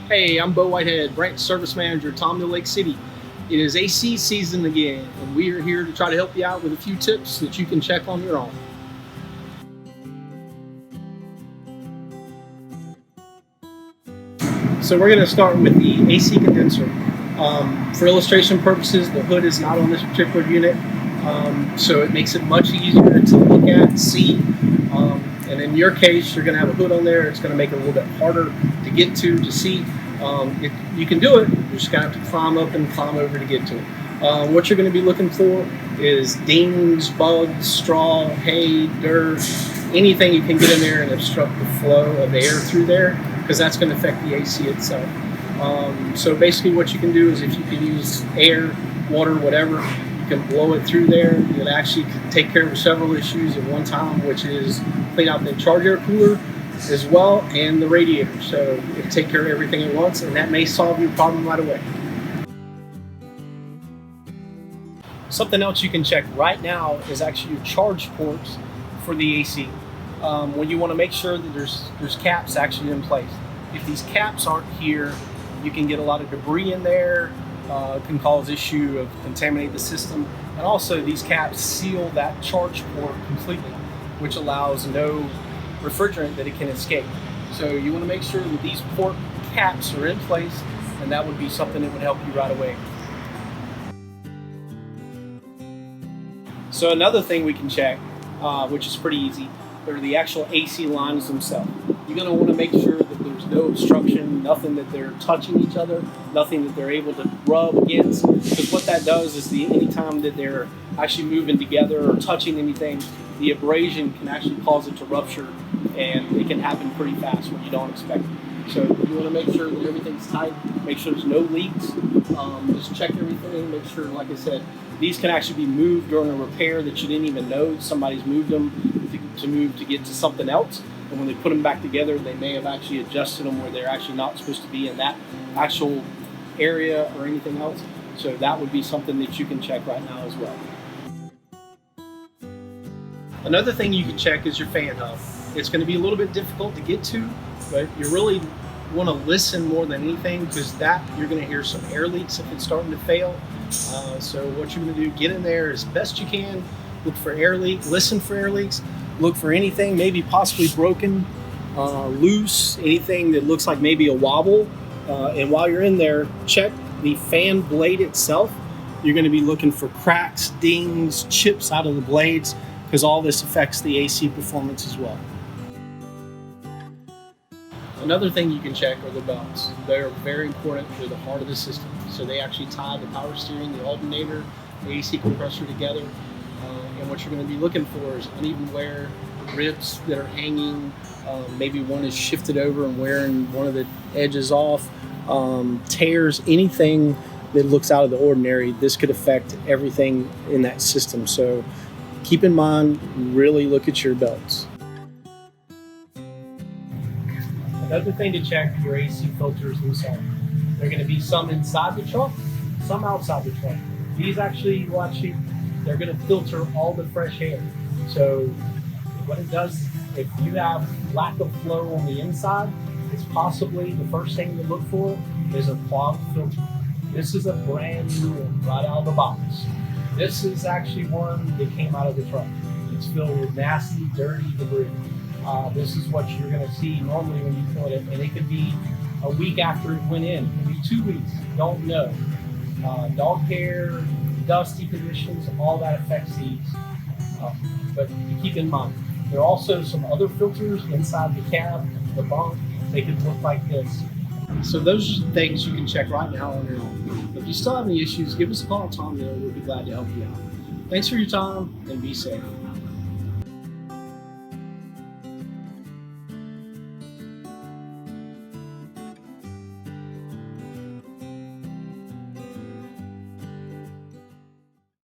Hey, I'm Bo Whitehead, Branch Service Manager, Tom Nehl Lake City. It is AC season again, and we are here to try to help you out with a few tips that you can check on your own. So we're going to start with the AC condenser. For illustration purposes, the hood is not on this particular unit, so it makes it much easier to look at and see. And in your case, you're going to have a hood on there. It's going to make it a little bit harder to get to see. You can do it. You're just going to have to climb up and climb over to get to it. What you're going to be looking for is dings, bugs, straw, hay, dirt, anything you can get in there and obstruct the flow of air through there, because that's going to affect the AC itself. So basically what you can do is, if you can use air, water, whatever, you can blow it through there. It actually can take care of several issues at one time, which is clean out the charge air cooler as well and the radiator. So it'll take care of everything at once, and that may solve your problem right away. Something else you can check right now is actually your charge ports for the AC. When you want to make sure that there's caps actually in place. If these caps aren't here, you can get a lot of debris in there. It can cause issue of contaminate the system, and also these caps seal that charge port completely, which allows no refrigerant that it can escape. So you want to make sure that these port caps are in place, and that would be something that would help you right away. So another thing we can check, which is pretty easy, are the actual AC lines themselves. You're going to want to make sure that there's no obstruction, nothing that they're touching each other, nothing that they're able to rub against, because what that does is anytime that they're actually moving together or touching anything, the abrasion can actually cause it to rupture, and it can happen pretty fast when you don't expect it. So you want to make sure that everything's tight, make sure there's no leaks, just check everything, make sure, like I said, these can actually be moved during a repair that you didn't even know somebody's moved them to move to get to something else. And when they put them back together, they may have actually adjusted them where they're actually not supposed to be in that actual area or anything else. So that would be something that you can check right now as well. Another thing you can check is your fan hub. It's going to be a little bit difficult to get to, but you really want to listen more than anything, because you're going to hear some air leaks if it's starting to fail. So what you're going to do, get in there as best you can, look for air leaks, listen for air leaks, look for anything maybe possibly broken, loose, anything that looks like maybe a wobble. And while you're in there, check the fan blade itself. You're going to be looking for cracks, dings, chips out of the blades, because all this affects the AC performance as well. Another thing you can check are the belts. They're very important. They're the heart of the system. So they actually tie the power steering, the alternator, the AC compressor together. And what you're going to be looking for is uneven wear, ribs that are hanging, maybe one is shifted over and wearing one of the edges off, tears, anything that looks out of the ordinary. This could affect everything in that system. So keep in mind, really look at your belts. Another thing to check, your AC filters themselves. There are going to be some inside the truck, some outside the truck. These they're going to filter all the fresh air. So what it does, if you have lack of flow on the inside, it's possibly the first thing to look for is a clogged filter. This is a brand new one right out of the box. This is actually one that came out of the truck. It's filled with nasty, dirty debris. This is what you're going to see normally when you fill it, and it could be a week after it went in. It could be 2 weeks. Don't know. Dog hair, dusty conditions, all that affects these. But keep in mind, there are also some other filters inside the cab, the bunk. They could look like this. So those are things you can check right now on your own. If you still have any issues, give us a call at Tom Nehl. We'll be glad to help you out. Thanks for your time, and be safe.